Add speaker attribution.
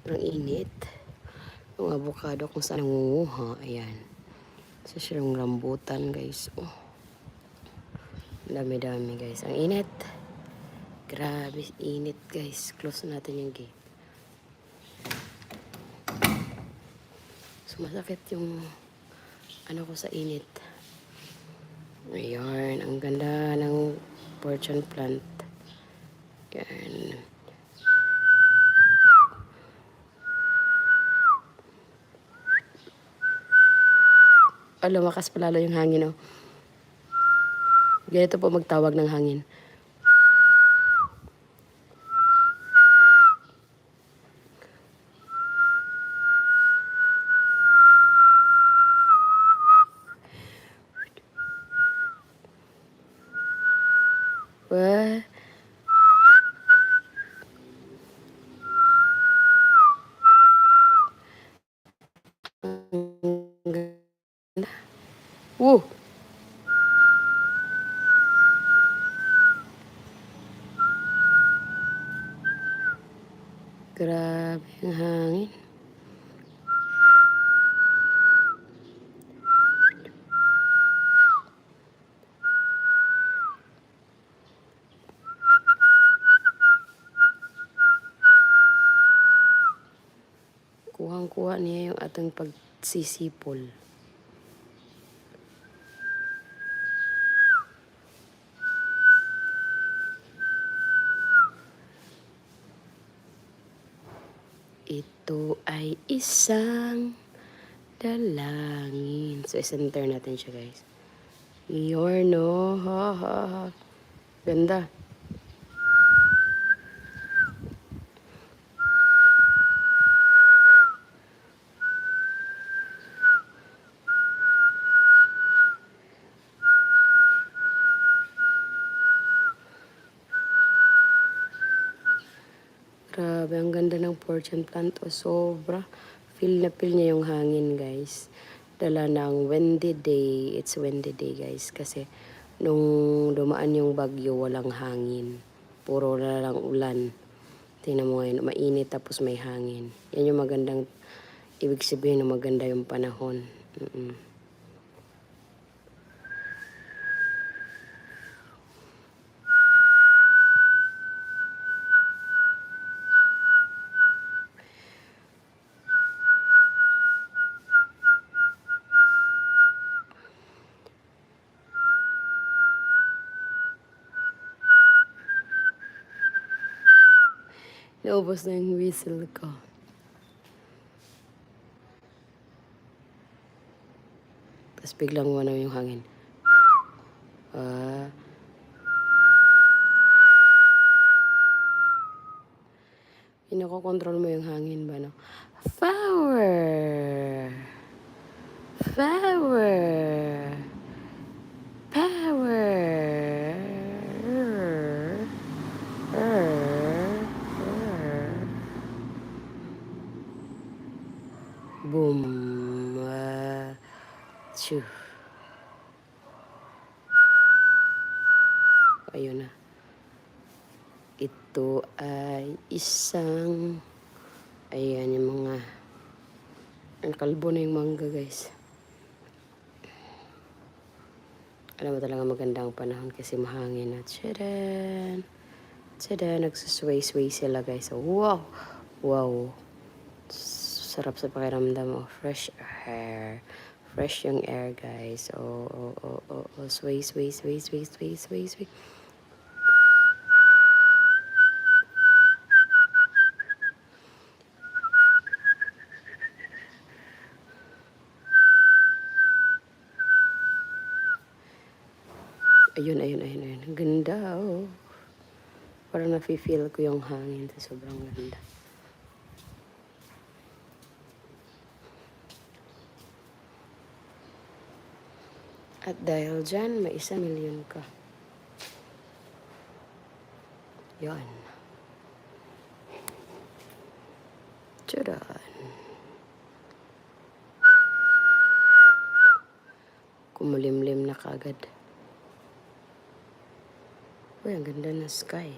Speaker 1: Sobrang init. Yung avocado kung saan nangunguha. Ayan. Sa siyang rambutan, guys. Oh. Dami-dami, guys. Ang init. Grabe, init, guys. Close natin yung gate. Sumasakit yung ano ko sa init. Ayan. Ang ganda ng fortune plant. Ayan. Lumakas palalo yung hangin, oh. Ganito po magtawag ng hangin. Wah. Ang ganda. Woo! Grabe ang hangin. Kuhang-kuha niya yung ating pagsisipol. Ito ay isang dalangin. So, center natin siya, guys. Yun, no? Ha, ha, ha. Ganda. Grabe, ang ganda ng fortune plant. O, sobra. Feel na feel niya yung hangin, guys. Dala ng windy day. It's windy day, guys. Kasi nung dumaan yung bagyo, walang hangin. Puro na lang ulan. Tingnan mo ngayon, mainit tapos may hangin. Yan yung magandang, ibig sabihin na maganda yung panahon. Naubos na yung whistle ko. Tapos biglang wala yung hangin. Pinakokontrol mo yung hangin ba, no? Power! Power! Power! Boom! Shoo! Ayun na. Ito ay isang, ayan yung mga, ang kalbo na yung mangga, guys. Alam mo talaga magandang panahon kasi mahangin at tchadan! Tchadan! Nagsusway-sway sila, guys. So, wow! Wow! Sarap sa pakiramdam, oh. Fresh air. Fresh yung air, guys. Oh. Sway, sway, sway, sway, sway, sway, sway. Ayun. Ang ganda, oh. Parang nafe-feel ko yung hangin. Sobrang ganda. At dahil dyan, may 1,000,000 ka. Yan. Tchadan! Kumulimlim na kagad. Uy, ang ganda ng sky.